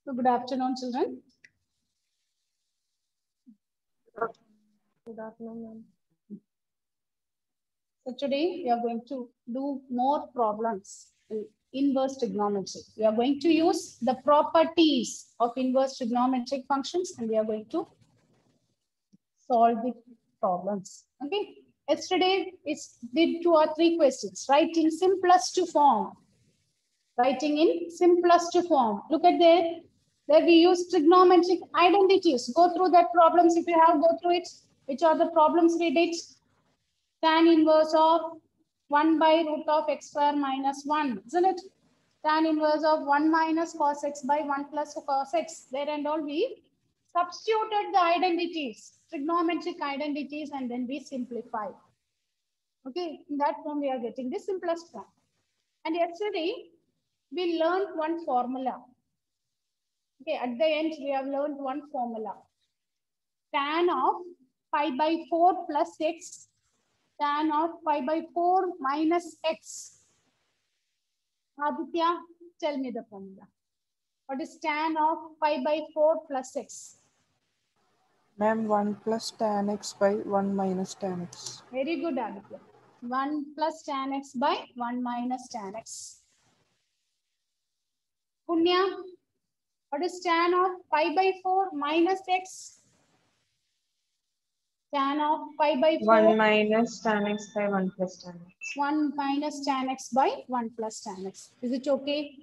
So good afternoon, children. Good afternoon, ma'am. So today we are going to do more problems in inverse trigonometry. We are going to use the properties of inverse trigonometric functions and we are going to solve the problems. Okay. Yesterday we did 2 or 3 questions. Write in simplest form. Writing in simplest form. Look at there. There we use trigonometric identities. Go through that problems if you have, go through it. Which are the problems we did? Tan inverse of 1 by root of x square minus 1, isn't it? Tan inverse of 1 minus cos x by 1 plus cos x. There and all we substituted the identities, trigonometric identities, and then we simplified. Okay, in that form we are getting the simplest form. And yesterday we learned one formula. Okay, at the end we have learned one formula. Tan of pi by 4 plus x, tan of pi by 4 minus x. Aditya, tell me the formula. What is tan of pi by 4 plus x? Ma'am, 1 plus tan x by 1 minus tan x. Very good, Aditya. 1 plus tan x by 1 minus tan x. Punya, what is tan of pi by 4 minus x? Tan of pi by 4. 1 minus tan x by 1 plus tan x. 1 minus tan x by 1 plus tan x. Is it okay?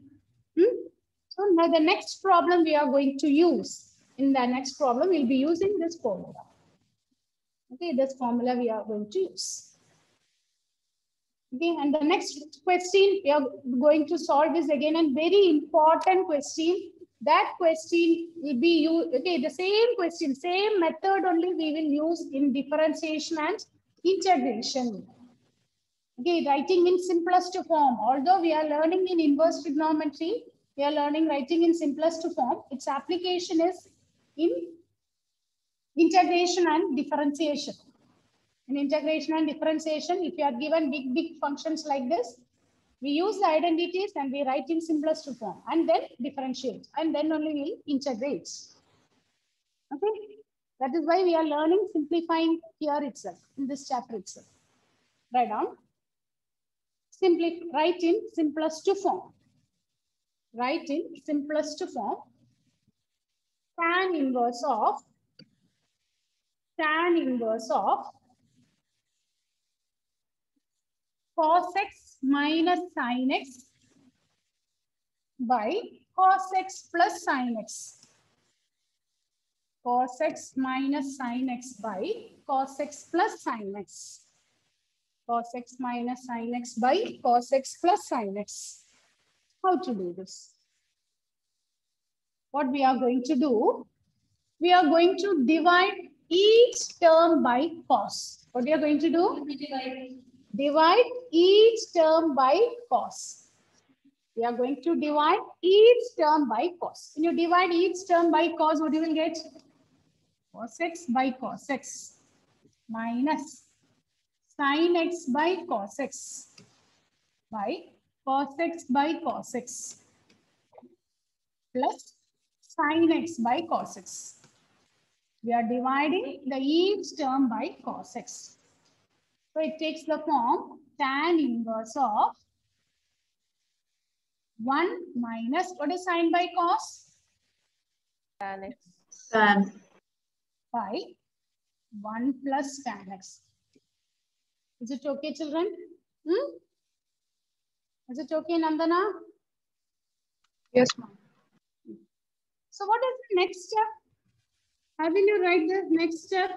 So now the next problem we are going to use. In the next problem, we'll be using this formula. Okay, this formula we are going to use. Okay, and the next question we are going to solve is again a very important question. That question will be used, okay, the same question, same method only we will use in differentiation and integration. Okay, writing in simplest form. Although we are learning in inverse trigonometry, we are learning writing in simplest form. Its application is in integration and differentiation. In integration and differentiation, if you are given big functions like this, we use the identities and we write in simplest form and then differentiate and then only we integrate. Okay, that is why we are learning simplifying here itself, in this chapter itself. Write down. Simply write in simplest form. Write in simplest form. Tan inverse of cos x minus sin x by cos x plus sin x. Cos x minus sin x by cos x plus sin x. Cos x minus sin x by cos x plus sin x. How to do this? What we are going to do? We are going to divide each term by cos. What we are going to do? Divide each term by cos. We are going to divide each term by cos. When you divide each term by cos, what you will get? Cos x by cos x minus sin x by cos x by cos x by cos x plus sin x by cos x. We are dividing the each term by cos x. So it takes the form tan inverse of 1 minus, what is sin by cos? Tan x. Tan. By 1 plus tan x. Is it okay, children? Is it okay, Nandana? Yes, ma'am. So what is the next step? How will you write the next step?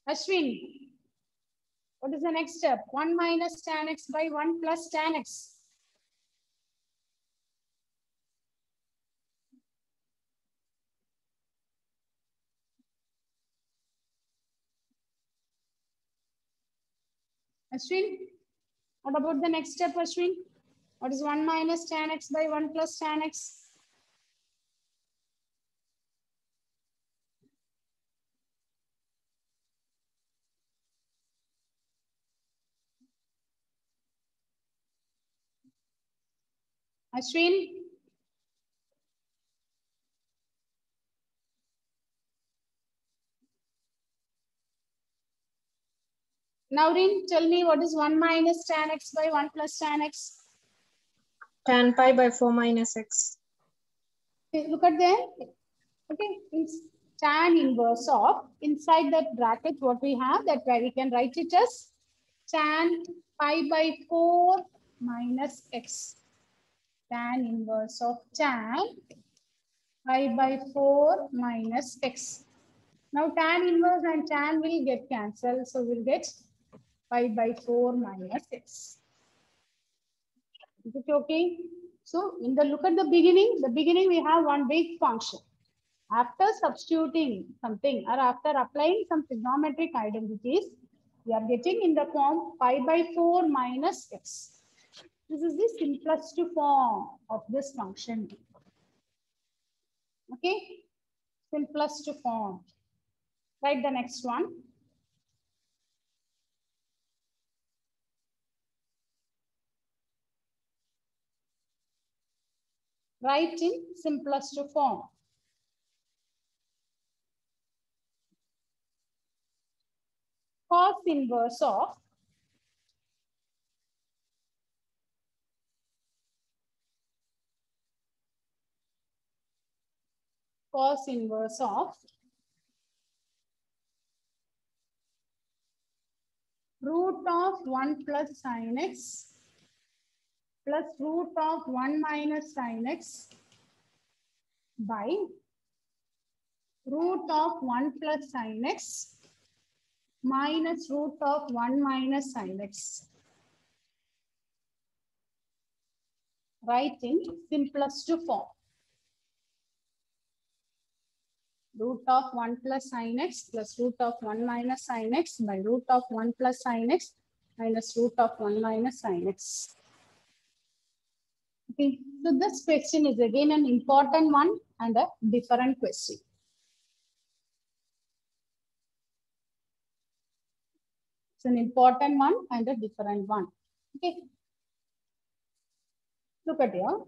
Ashwin, what is the next step? 1 minus tan x by 1 plus tan x. Ashwin, what about the next step, Ashwin? What is 1 minus tan x by 1 plus tan x? Ashwin? Naurin, tell me what is 1 minus tan x by 1 plus tan x? Tan pi by 4 minus x. Okay, look at there. Okay, it's tan inverse of, inside that bracket what we have, that where we can write it as tan pi by 4 minus x. Tan inverse of tan pi by 4 minus x. Now tan inverse and tan will get cancelled, so we'll get pi by 4 minus x. Is it okay? So in the look at the beginning we have one big function. After substituting something or after applying some trigonometric identities, we are getting in the form pi by 4 minus x. This is the simplest form of this function. Okay, simplest form. Write the next one. Write in simplest form. Cos inverse of root of 1 plus sin x plus root of 1 minus sin x by root of 1 plus sin x minus root of 1 minus sin x. Write in simplest form. Root of 1 plus sin x plus root of 1 minus sin x by root of 1 plus sin x minus root of 1 minus sin x. Okay, so this question is again an important one and a different question. It's an important one and a different one. Okay, look at here.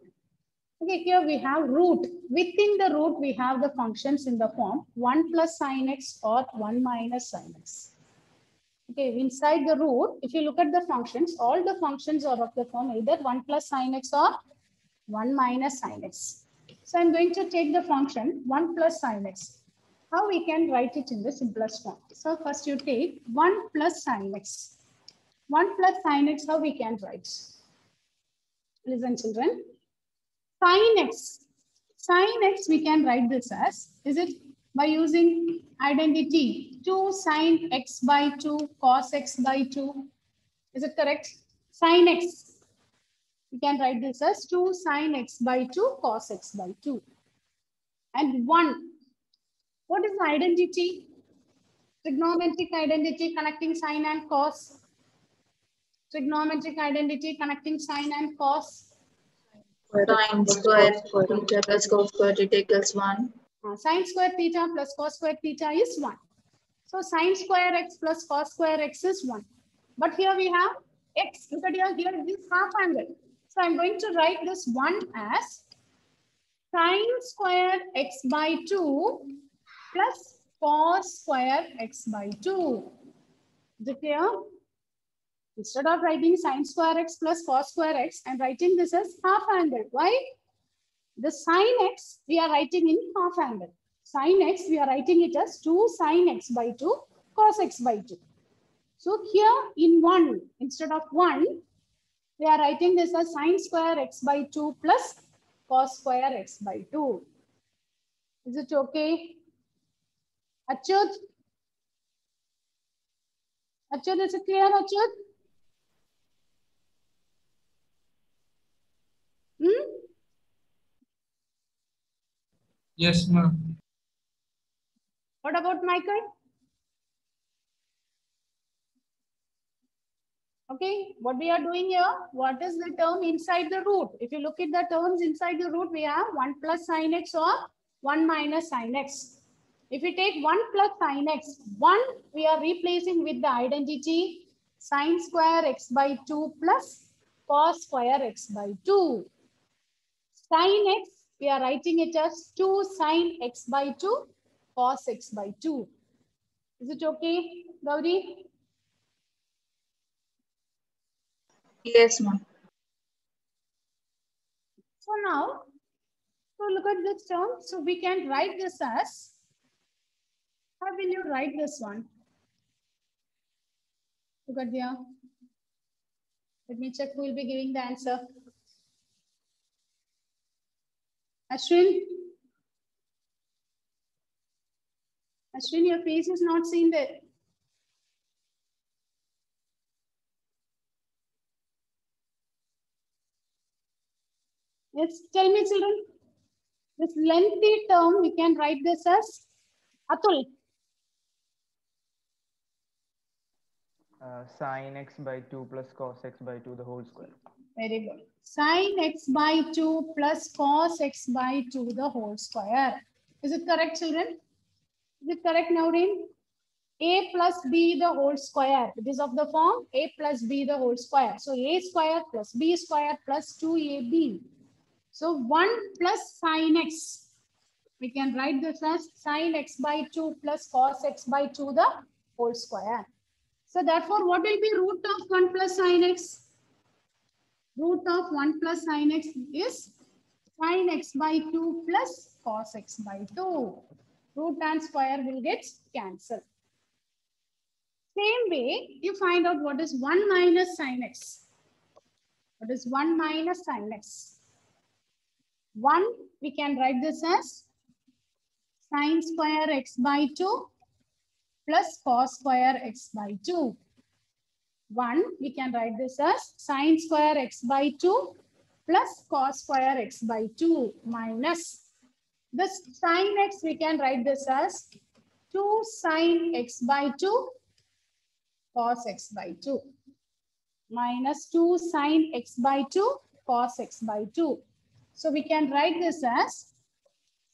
Okay, here we have root. Within the root, we have the functions in the form 1 plus sin x or 1 minus sin x. Okay, inside the root, if you look at the functions, all the functions are of the form either 1 plus sin x or 1 minus sin x. So I'm going to take the function 1 plus sin x. How we can write it in the simplest form? So first you take 1 plus sin x. 1 plus sin x, how we can write? Listen children. Sin x. Sin x, we can write this as, is it by using identity 2 sin x by 2 cos x by 2. Is it correct? Sin x. We can write this as 2 sin x by 2 cos x by 2. And 1. What is the identity? Trigonometric identity connecting sin and cos. Trigonometric identity connecting sin and cos. Sin square theta plus cos square theta equals 1. Sin square theta plus cos square theta is 1. So sin square x plus cos square x is 1. But here we have x. Look at here it is half angle. So I'm going to write this 1 as sin square x by 2 plus cos square x by 2. Is it clear? Instead of writing sin square x plus cos square x, I'm writing this as half angle. Why? The sin x we are writing in half angle. Sin x we are writing it as 2 sin x by 2 cos x by 2. So here in 1, instead of 1, we are writing this as sin square x by 2 plus cos square x by 2. Is it okay? Achyut? Achyut, is it clear, Achyut? Yes, ma'am. What about Michael? Okay, what we are doing here, what is the term inside the root? If you look at the terms inside the root, we have 1 plus sin x or 1 minus sin x. If we take 1 plus sin x, 1 we are replacing with the identity sin square x by 2 plus cos square x by 2. Sin x, we are writing it as 2 sin x by 2 cos x by 2. Is it okay, Gauri? Yes, ma'am. So now, so look at this term. So we can write this as, how will you write this one? Look at here. Let me check who will be giving the answer. Ashwin? Ashwin, your face is not seen there. Yes, tell me, children. This lengthy term, we can write this as Atul. Sin x by 2 plus cos x by 2 the whole square. Very good. Sin x by 2 plus cos x by 2 the whole square. Is it correct, children? Is it correct, Naureen? A plus B the whole square. It is of the form A plus B the whole square. So A square plus B square plus 2AB. So 1 plus sin x. We can write this as sin x by 2 plus cos x by 2 the whole square. So therefore, what will be root of 1 plus sin x? Root of 1 plus sin x is sin x by 2 plus cos x by 2. Root and square will get cancelled. Same way, you find out what is 1 minus sin x. What is 1 minus sin x? 1, we can write this as sin square x by 2 plus cos square x by 2. 1, we can write this as sin square x by 2 plus cos square x by 2 minus this sin x, we can write this as 2 sin x by 2 cos x by 2 minus 2 sin x by 2 cos x by 2. So we can write this as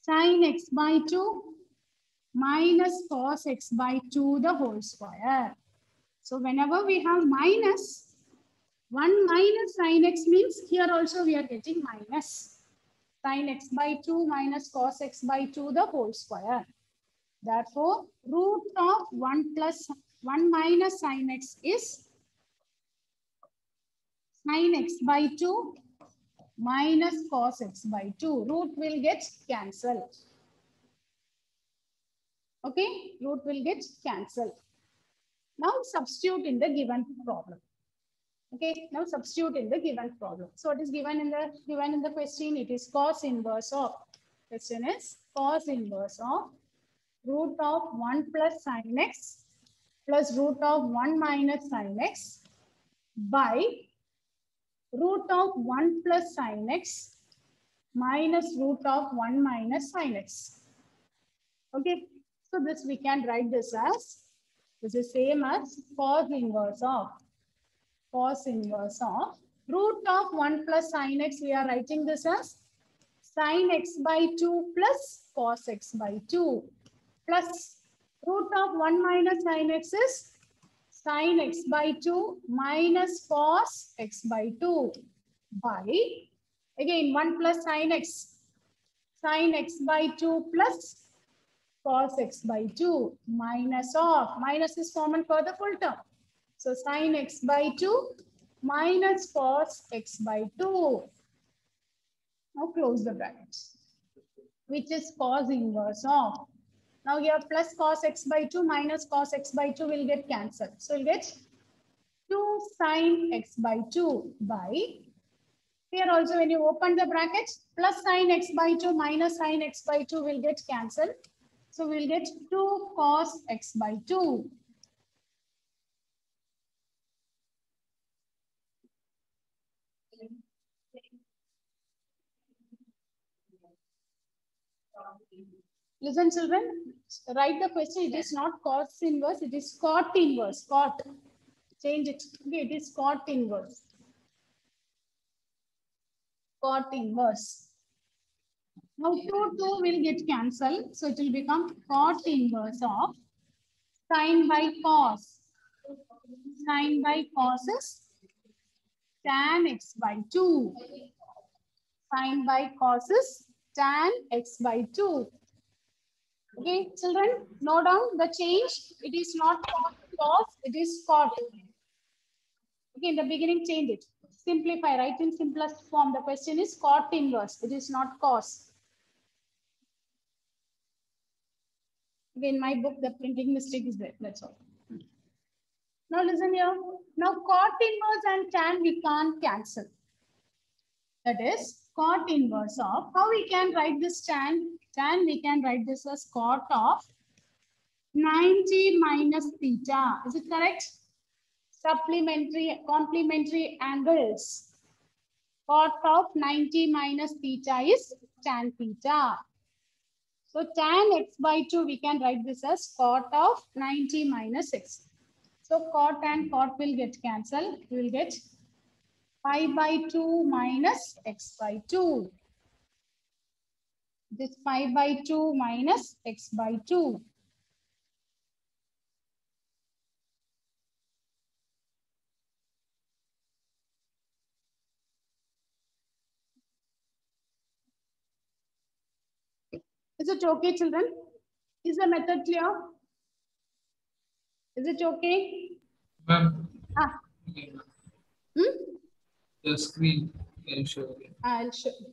sin x by 2 minus cos x by 2 the whole square. So whenever we have minus, 1 minus sin x means here also we are getting minus. Sin x by 2 minus cos x by 2 the whole square. Therefore, root of 1 minus sin x is sin x by 2 minus cos x by 2. Root will get cancelled. Okay, root will get cancelled. Now substitute in the given problem. Okay, now substitute in the given problem. So it is given in the question. It is cos inverse of. Question is cos inverse of root of 1 plus sin x plus root of 1 minus sin x by root of 1 plus sin x minus root of 1 minus sin x. Okay, so this we can write this as, this is same as cos inverse of root of 1 plus sin x, we are writing this as sin x by 2 plus cos x by 2 plus root of 1 minus sin x is sin x by 2 minus cos x by 2 by, again 1 plus sin x by 2 plus cos x by 2 minus of, minus is common for the full term. So sin x by 2 minus cos x by 2. Now close the brackets, which is cos inverse of. Now here plus cos x by 2 minus cos x by 2 will get cancelled. So we'll get 2 sin x by 2 by, here also when you open the brackets, plus sin x by 2 minus sin x by 2 will get cancelled. So we'll get 2 cos x by 2. Listen, children, write the question. It is not cos inverse, it is cot inverse. Cot. Change it. Okay, it is cot inverse. Cot inverse. Now 2 will get cancelled. So it will become cot inverse of sin by cos. Sin by cos is tan x by 2. Sine by cos is tan x by 2. Okay, children, note down the change. It is not cos, it is cot. Okay, in the beginning, change it. Simplify, write in simplest form. The question is cot inverse. It is not cos. Okay, in my book, the printing mistake is there. That's all. Now listen here. Now cot inverse and tan we can't cancel. That is cot inverse of, how we can write this tan? Tan we can write this as cot of 90 minus theta. Is it correct? Supplementary, complementary angles. Cot of 90 minus theta is tan theta. So tan x by 2, we can write this as cot of 90 minus x. So cot and cot will get cancelled. We will get pi by 2 minus x by 2. This pi by 2 minus x by 2. Is it okay, children? Is the method clear? Is it okay? Ma'am, Ah. the screen can show again. I'll show you.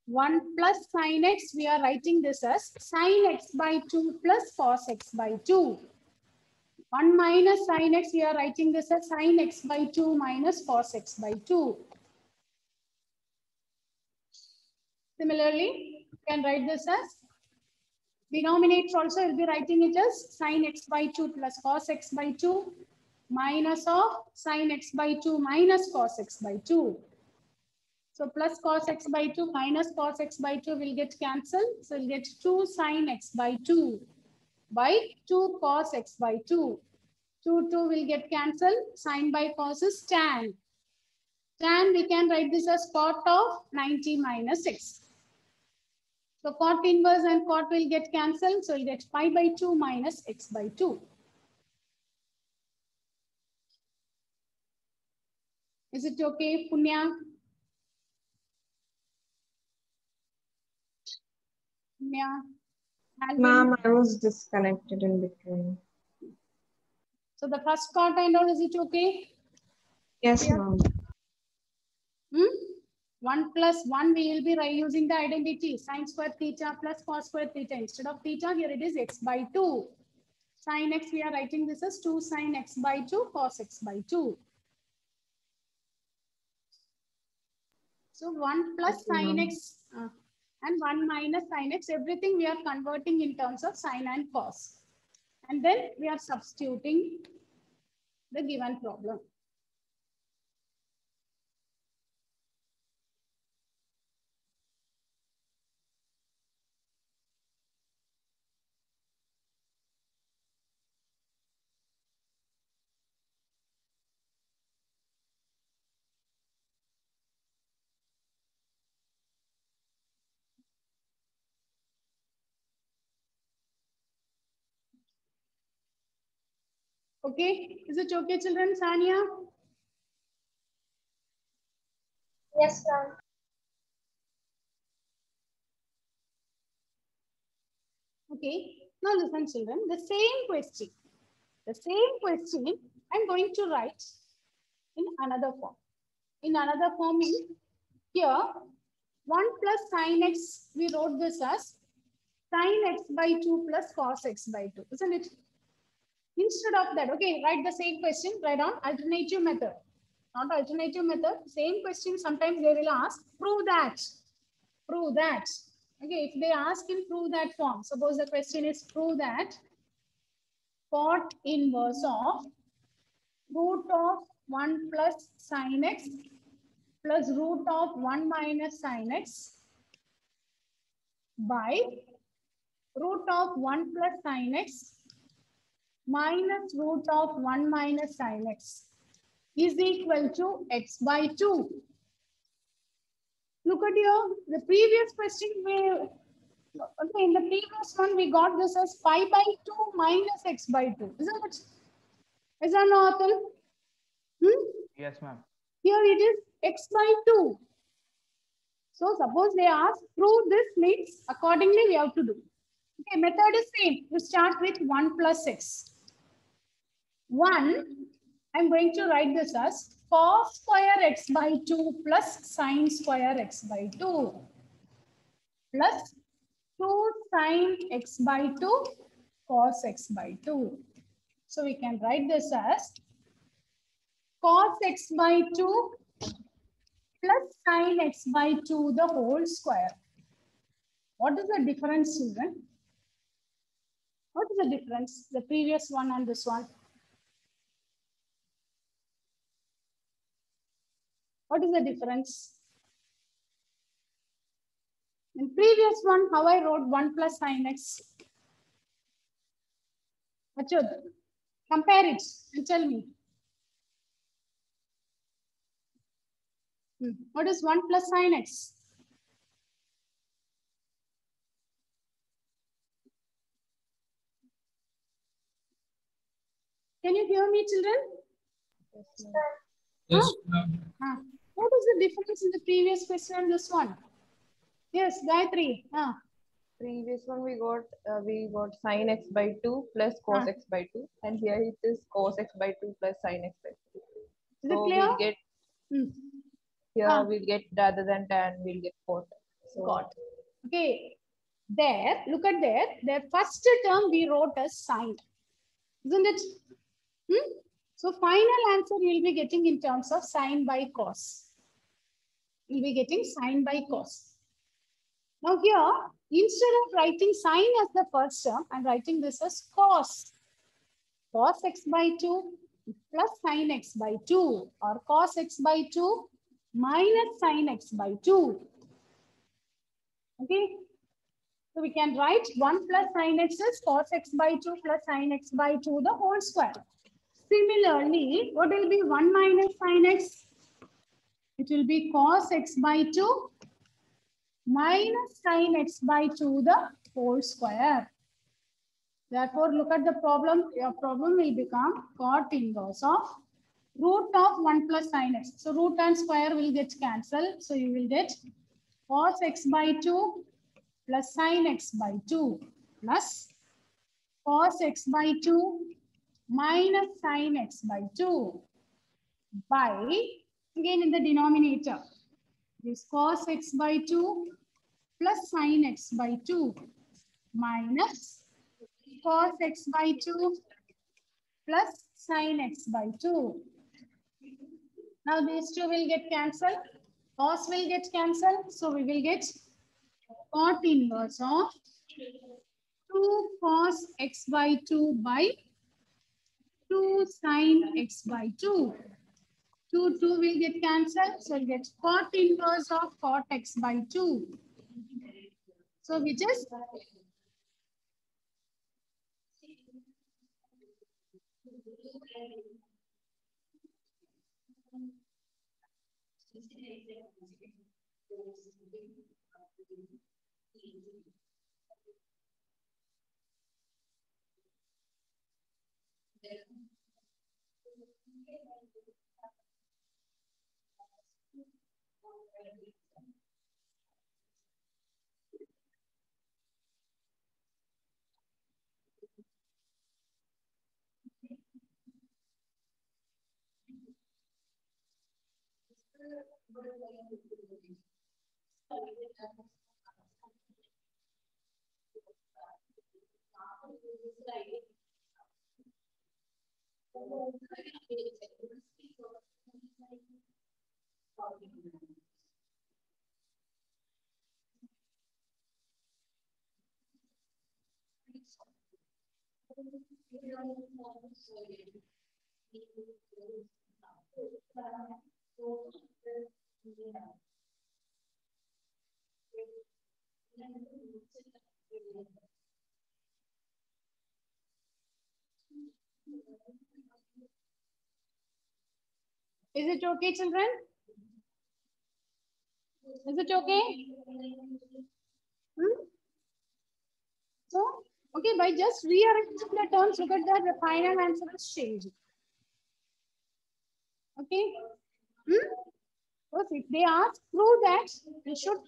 One plus sine x, we are writing this as sine x by 2 plus cos x by 2. 1 minus sine x, we are writing this as sine x by 2 minus cos x by 2. Similarly, you can write this as denominator also, will be writing it as sine x by 2 plus cos x by 2 minus of sine x by 2 minus cos x by 2. So plus cos x by 2 minus cos x by 2 will get cancelled. So we'll get 2 sine x by 2 by 2 cos x by 2. 2 will get cancelled. Sine by cos is tan. Tan, we can write this as cot of 90 minus x. So cot inverse and cot will get cancelled. So we'll get pi by 2 minus x by 2. Is it okay, Punya? Punya? Alvin? Ma'am, I was disconnected in between. So the first cot and all, is it okay? Yes, Yeah. ma'am. 1 plus 1, we will be using the identity sine square theta plus cos square theta. Instead of theta, here it is x by 2. Sine x, we are writing this as 2 sine x by 2 cos x by 2. So 1 plus sine x and 1 minus sine x, everything we are converting in terms of sine and cos. And then we are substituting the given problem. Okay, is it okay, children? Sania? Yes, ma'am. Okay, now listen, children, the same question I'm going to write in another form. In another form, here, 1 plus sine x, we wrote this as sine x by 2 plus cos x by 2, isn't it? Instead of that, okay, write the same question, write on alternative method. Not alternative method, same question, sometimes they will ask, prove that. Prove that. Okay, if they ask in prove that form, suppose the question is prove that cot inverse of root of 1 plus sine x plus root of 1 minus sine x by root of 1 plus sine x minus root of 1 minus sine x is equal to x by 2. Look at here, the previous question Okay, in the previous one, we got this as pi by 2 minus x by 2. Isn't it? Is that not? Yes, ma'am. Here it is x by 2. So suppose they ask, prove this means accordingly we have to do. Okay, method is same. You start with 1 plus x. 1, I'm going to write this as cos square x by 2 plus sine square x by 2 plus 2 sine x by 2 cos x by 2. So we can write this as cos x by 2 plus sine x by 2 the whole square. What is the difference, children? What is the difference? The previous one and this one. What is the difference? In previous one, how I wrote 1 plus sine x. Achud, compare it and tell me. What is 1 plus sine x? Can you hear me, children? Yes, ma'am. What is the difference in the previous question and this one? Yes, Gayatri. Previous one we got sin x by 2 plus cos x by 2, and here it is cos x by 2 plus sin x by 2. Is it So clear? we'll get here we'll get rather than tan we'll get cot. So Got. Okay. There, look at there. The first term we wrote as sine. Isn't it? So final answer you'll be getting in terms of sine by cos. You'll be getting sine by cos. Now here, instead of writing sine as the first term, I'm writing this as cos. Cos x by 2 plus sine x by 2 or cos x by 2 minus sine x by 2. Okay. So we can write 1 plus sine x is cos x by 2 plus sine x by 2 the whole square. Similarly, what will be 1 minus sine x? It will be cos x by 2 minus sine x by 2 the whole square. Therefore, look at the problem. Your problem will become cot inverse of root of 1 plus sine x. So root and square will get cancelled. So you will get cos x by 2 plus sine x by 2 plus cos x by 2 minus sine x by 2 by, again in the denominator, this cos x by 2 plus sine x by 2 minus cos x by 2 plus sine x by 2. Now these two will get cancelled. Cos will get cancelled. So we will get cot inverse of 2 cos x by 2 by 2 sine x by 2. 2 will get cancelled. So we'll get cot inverse of cot x by 2. So which is it okay, children? Is it okay? So, okay, by just rearranging the terms, look at that, the final answer is changing. Okay. Because if they ask, prove that, you should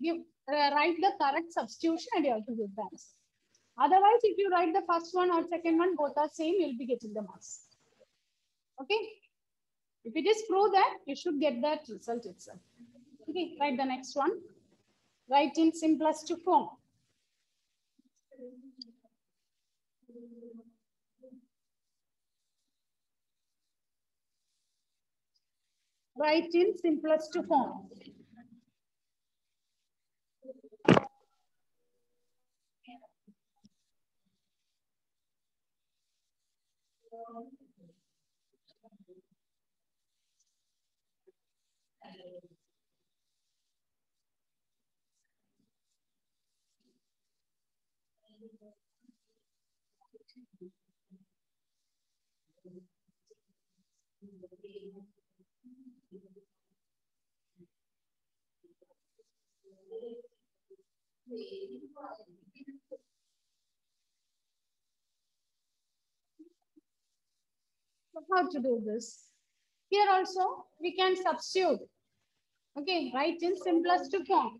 give write the correct substitution and you have to give the answer. Otherwise, if you write the first one or second one, both are same, you'll be getting the marks. Okay. If it is prove that, you should get that result itself. Okay, write the next one. Write in simplest form. Write in simplest form. So how to do this? Here also, we can substitute. Okay, write in simplest form.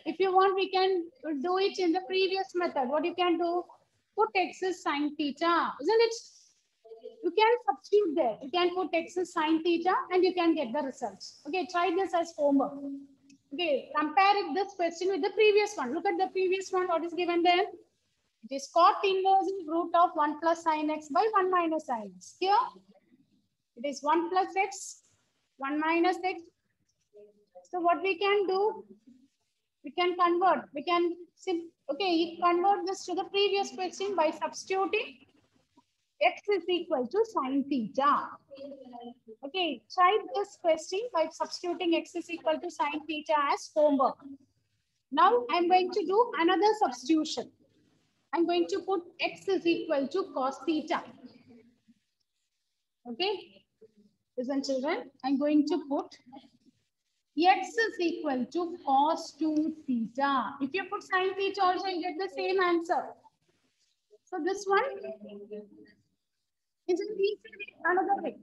If you want, we can do it in the previous method. What you can do? Put x is sine theta, isn't it? You can substitute there. You can put x is sine theta and you can get the results. Okay, try this as homework. Okay, compare this question with the previous one. Look at the previous one. What is given there? It is cot inverse root of 1 plus sine x by 1 minus sine x. Here, it is 1 plus x, 1 minus x. So what we can do? We can convert. We can convert this to the previous question by substituting x is equal to sine theta. Okay, try this question by substituting x is equal to sine theta as homework. Now I'm going to do another substitution. I'm going to put x is equal to cos theta. Okay, listen children, I'm going to put x is equal to cos 2 theta. If you put sine theta also, you get the same answer. So this one is another way.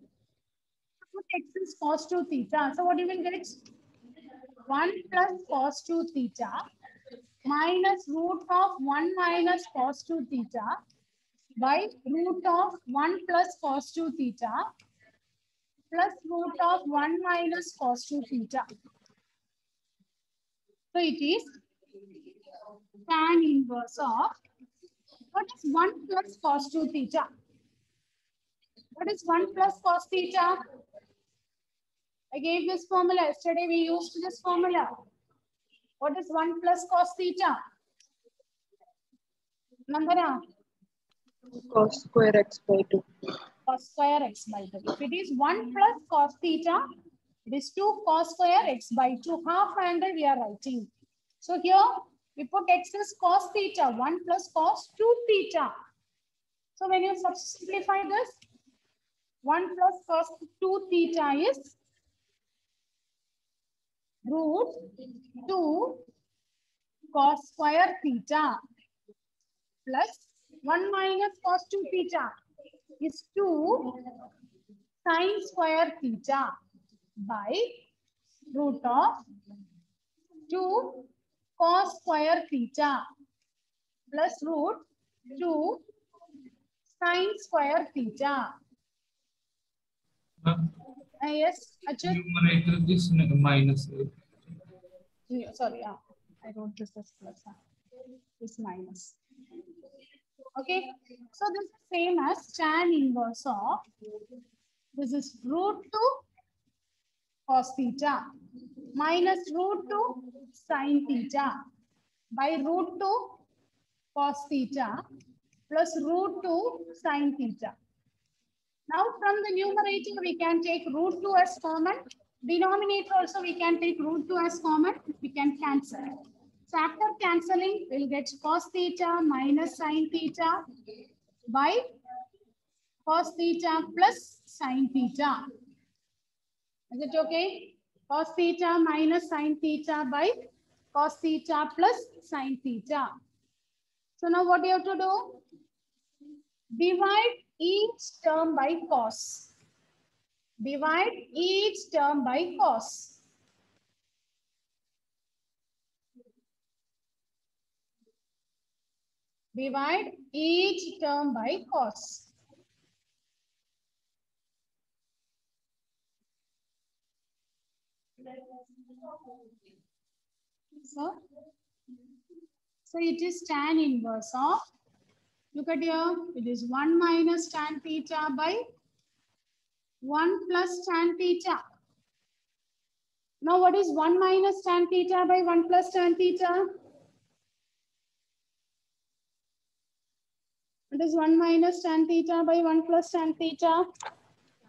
Put x is cos 2 theta. So what you will get? 1 plus cos 2 theta minus root of 1 minus cos 2 theta by root of 1 plus cos 2 theta plus root of 1 minus cos 2 theta. So it is tan inverse of, what is 1 plus cos 2 theta? What is 1 plus cos theta? I gave this formula. Yesterday we used this formula. What is 1 plus cos theta? Nandana? Cos square x by 2. Cos square x by 2. If it is 1 plus cos theta, it is 2 cos square x by 2. Half angle we are writing. So here we put x as cos theta. 1 plus cos 2 theta. So when you simplify this, 1 plus cos 2 theta is root 2 cos square theta plus 1 minus cos 2 theta is 2 sine square theta by root of 2 cos square theta plus root 2 sine square theta. Yes, Achut? Numerator is minus. Sorry, I wrote this as plus. This minus. Okay, so this is same as tan inverse of, this is root 2 cos theta minus root 2 sine theta by root 2 cos theta plus root 2 sine theta. Now from the numerator we can take root 2 as common. Denominator also we can take root 2 as common. We can cancel. So after cancelling, we'll get cos theta minus sine theta by cos theta plus sine theta. Is it okay? Cos theta minus sine theta by cos theta plus sine theta. So now what you have to do? Divide each term by cos. Divide each term by cos. Divide each term by cos. So it is tan inverse of, look at here, it is 1 minus tan theta by 1 plus tan theta. Now what is 1 minus tan theta by 1 plus tan theta? What is 1 minus tan theta by 1 plus tan theta?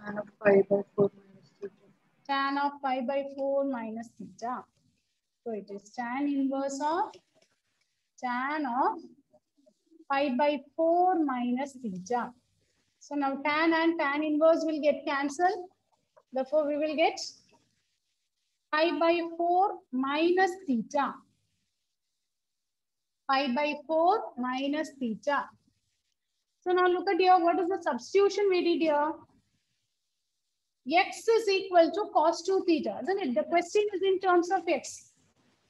Tan of pi by 4 minus theta. Tan of pi by 4 minus theta. So it is tan inverse of tan of pi by 4 minus theta. So now tan and tan inverse will get cancelled. Therefore, we will get pi by 4 minus theta. Pi by 4 minus theta. So now look at here. What is the substitution we did here? X is equal to cos 2 theta, isn't it? The question is in terms of X.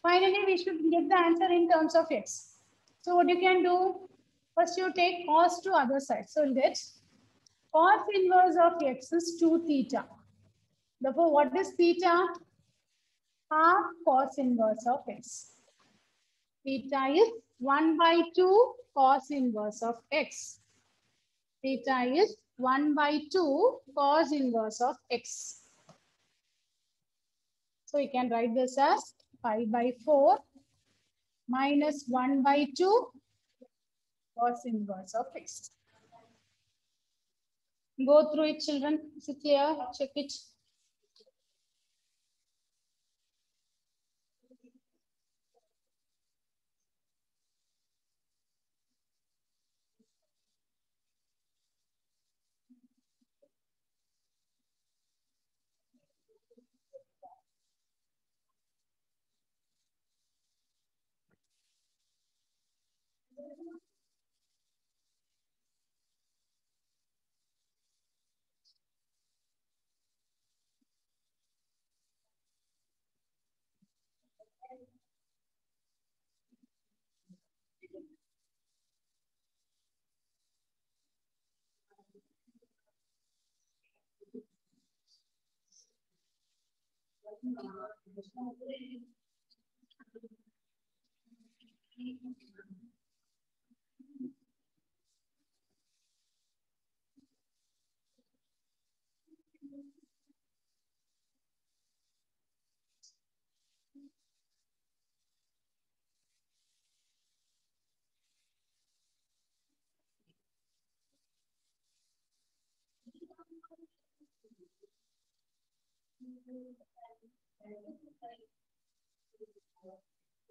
Finally, we should get the answer in terms of X. So what you can do? First, you take cos to other side. So you'll get cos inverse of X is 2 theta. Therefore, what is theta? Half cos inverse of X. Theta is 1 by 2 cos inverse of X. Theta is 1 by 2 cos inverse of X. So you can write this as pi by 4 minus 1 by 2 cos inverse of X. Go through it, children. Is it clear? Check it.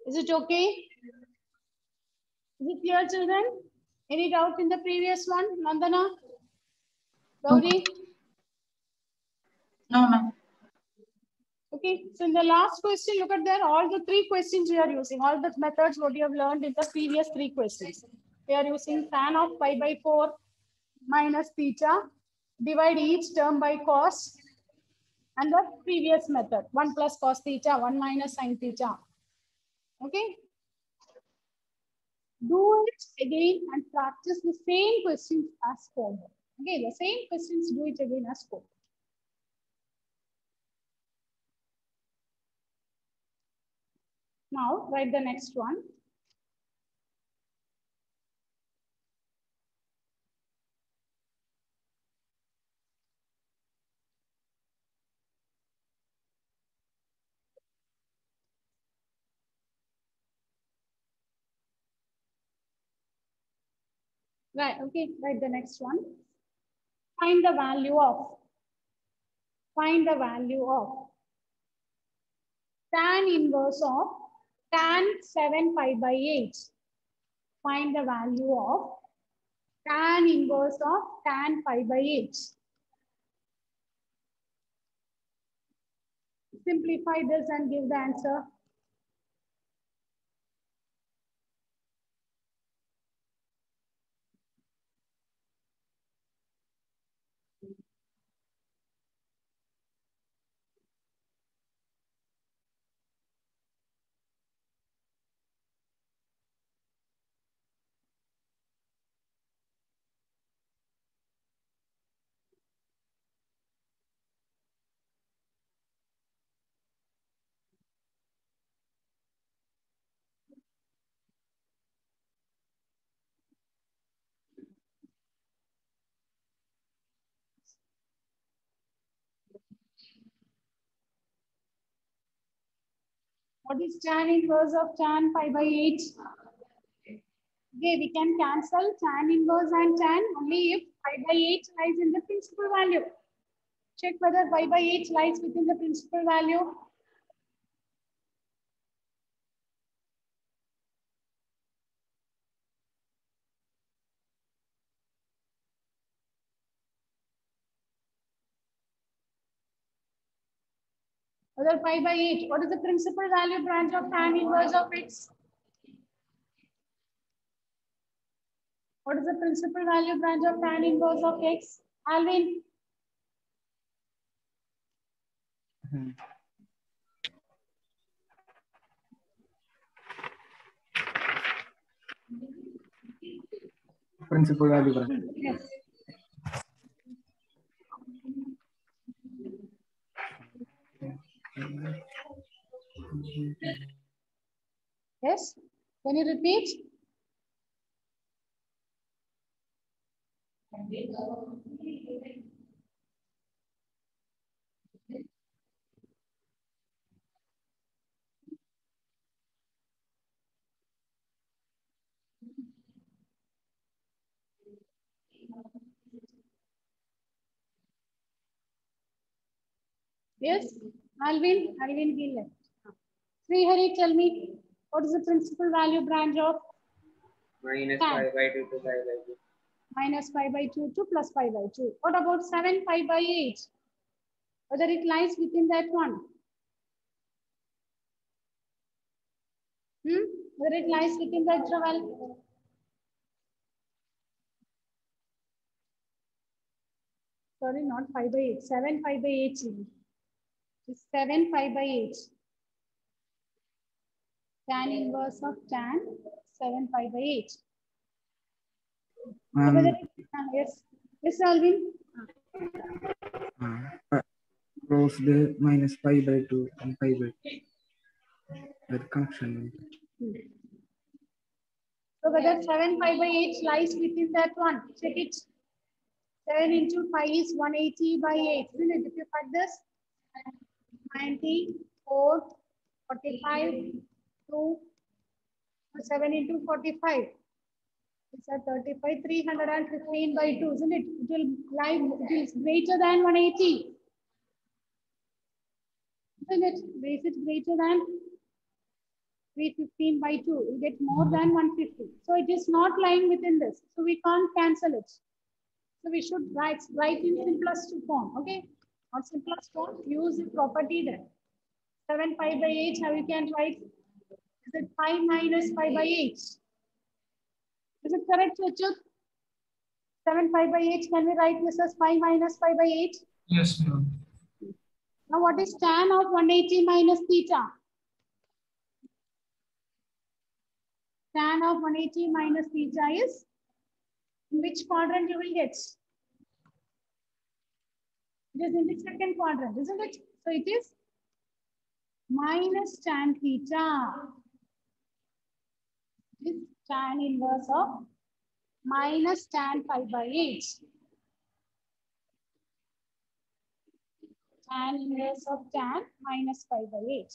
Is it okay? Is it clear, children? Any doubt in the previous one? Nandana? Gauri? No, ma'am. Okay, so in the last question, look at there, all the 3 questions we are using, all the methods what you have learned in the previous 3 questions. We are using tan of pi by 4 minus theta, divide each term by cos, and the previous method, 1 plus cos theta, 1 minus sin theta. Okay. Do it again and practice the same questions as homework. Okay, the same questions, do it again as homework. Now, write the next one. Right, okay, write the next one. Find the value of tan inverse of tan 7 pi by 8. Find the value of tan inverse of tan pi by 8. Simplify this and give the answer. What is tan inverse of tan pi by 8? Okay, we can cancel tan inverse and tan only if pi by 8 lies in the principal value. Check whether pi by 8 lies within the principal value. Whether pi by 8, what is the principal value branch of tan inverse of x? What is the principal value branch of tan inverse of x? Alvin? Principal value. Yes. Yes. Can you repeat? Yes. Alvin he left. Srihari, tell me, what is the principal value branch of Minus tan? 5 by 2 to 5 by 2. Minus pi by 2 to plus pi by 2. What about 7 pi by 8? Whether it lies within that one? Whether it lies within the interval? Sorry, not pi by 8. 7 pi by 8. 7 pi by 8. Tan inverse of tan 7 pi by 8. So whether yes. Yes, Alvin. Close the minus pi by 2 and pi by 2. That connection. So whether 7 pi by 8 lies within that one? Check it. 7 into pi is 180 by 8. Isn't it? If you cut this, 90, 4, 45, 2, 7 into 45. It's at 35, 315 by 2, isn't it? It will lie, it is greater than 180. Isn't it? Is it greater than 315 by 2? You get more than 150. So it is not lying within this. So we can't cancel it. So we should write in simplest form. Okay? Not simplest form, use the property there. 7 pi by 8, how you can write? Is it pi minus pi by 8? Is it correct, Richard? 7 pi by 8, can we write this as pi minus pi by 8? Yes, ma'am. Now what is tan of 180 minus theta? Tan of 180 minus theta is, in which quadrant you will get? It is in the second quadrant, isn't it? So it is minus tan theta. It is tan inverse of minus tan pi by 8. Tan inverse of tan minus pi by 8.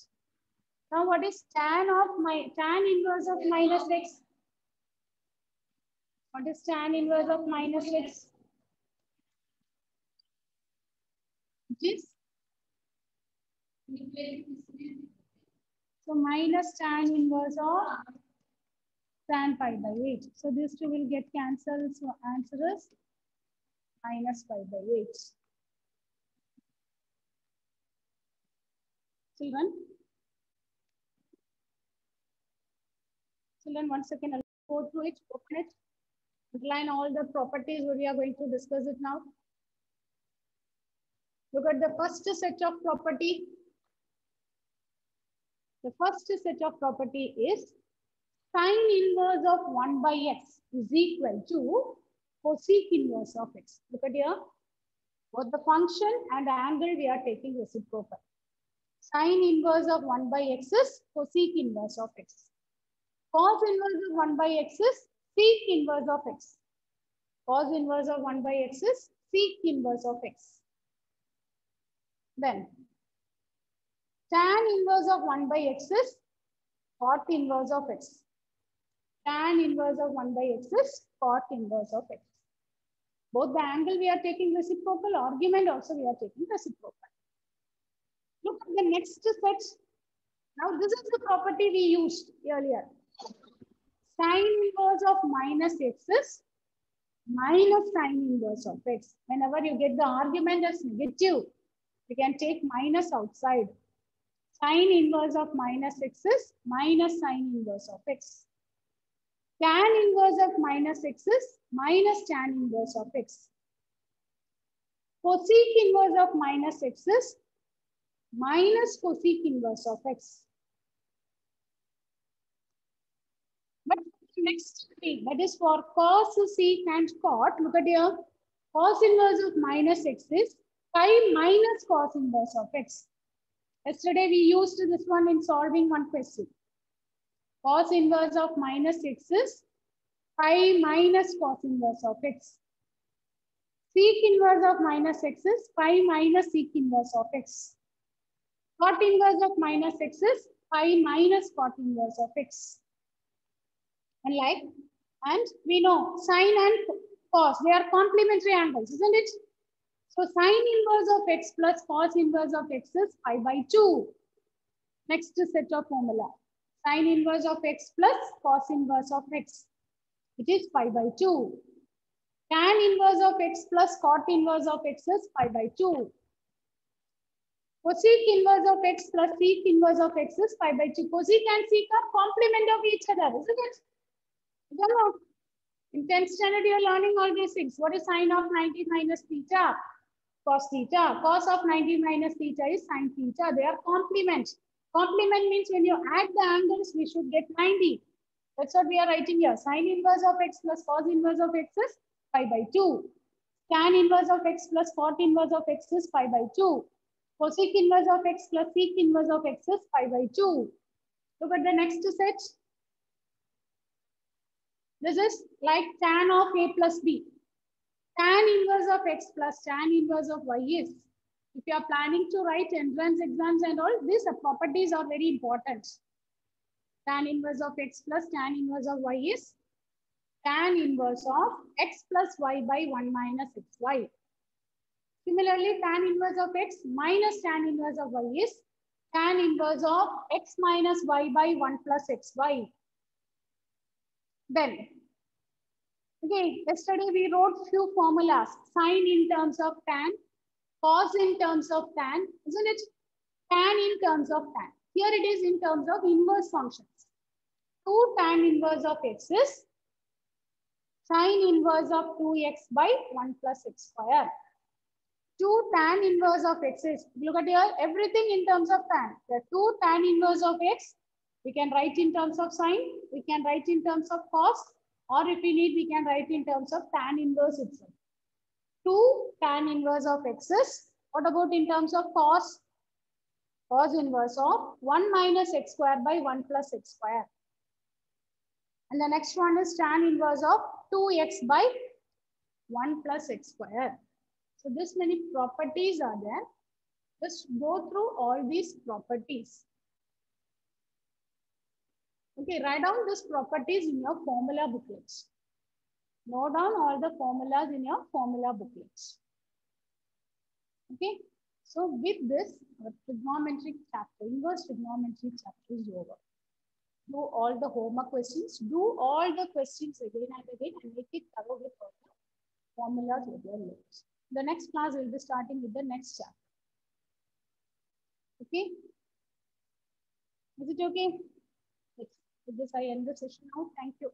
Now what is tan inverse of minus x? What is tan inverse of minus x? It is so minus tan inverse of tan pi by 8. So these two will get cancelled. So answer is minus pi by 8. Children, 1 second, I'll go through it, open it, underline all the properties. We are going to discuss it now. Look at the first set of property. The first set of property is sine inverse of 1 by x is equal to cosec inverse of x. Look at here. Both the function and the angle we are taking reciprocal. Sine inverse of 1 by x is cosec inverse of x. Cos inverse of 1 by x is sec inverse of x. Cos inverse of 1 by x is sec inverse of x. Then tan inverse of 1 by x is cot inverse of x. Tan inverse of 1 by x is cot inverse of x. Both the angle we are taking reciprocal, argument also we are taking reciprocal. Look at the next set. Now this is the property we used earlier. Sine inverse of minus x is minus sine inverse of x. Whenever you get the argument as negative, you can take minus outside. Sine inverse of minus x is minus sine inverse of x. Tan inverse of minus x is minus tan inverse of x. Cosec inverse of minus x is minus cosec inverse of x. But next thing, that is for cos, sec and cot, look at here. Cos inverse of minus x is pi minus cos inverse of x. Yesterday we used this one in solving one question. Cos inverse of minus x is pi minus cos inverse of x. Sec inverse of minus x is pi minus sec inverse of x. Cot inverse of minus x is pi minus cot inverse of x. And we know sine and cos, they are complementary angles, isn't it? So sine inverse of x plus cos inverse of x is pi by 2. Next set of formula. Sine inverse of x plus cos inverse of x. It is pi by 2. Tan inverse of x plus cot inverse of x is pi by 2. Cosec inverse of x plus sec inverse of x is pi by 2. Cosec and sec are complement of each other, isn't it? Know. In 10th standard, you are learning all these things. What is sine of 90 minus theta? Cos theta. Cos of 90 minus theta is sine theta. They are complement. Complement means when you add the angles, we should get 90. That's what we are writing here. Sine inverse of x plus cos inverse of x is pi by 2. Tan inverse of x plus cot inverse of x is pi by 2. Cosec inverse of x plus sec inverse of x is pi by 2. Look at the next set. This is like tan of a plus b. Tan inverse of x plus tan inverse of y is. If you are planning to write entrance exams and all, these properties are very important. Tan inverse of x plus tan inverse of y is tan inverse of x plus y by 1 minus xy. Similarly, tan inverse of x minus tan inverse of y is tan inverse of x minus y by 1 plus xy. Then, okay, yesterday we wrote few formulas. Sine in terms of tan, cos in terms of tan, isn't it? Tan in terms of tan. Here it is in terms of inverse functions. 2 tan inverse of x is sine inverse of 2x by 1 plus x square. 2 tan inverse of x is, look at here, everything in terms of tan. The 2 tan inverse of x, we can write in terms of sine, we can write in terms of cos, or if we need, we can write in terms of tan inverse itself. 2 tan inverse of x is, what about in terms of cos? Cos inverse of 1 minus x square by 1 plus x square. And the next one is tan inverse of 2x by 1 plus x square. So this many properties are there. Just go through all these properties. Okay, write down these properties in your formula booklets. Note down all the formulas in your formula booklets. Okay, so with this, our trigonometric chapter, inverse trigonometry chapter is over. Do all the homework questions, do all the questions again and again and make it thorough with all the formulas with your notes. The next class will be starting with the next chapter. Okay? Is it okay? Yes. With this, I end the session now. Thank you.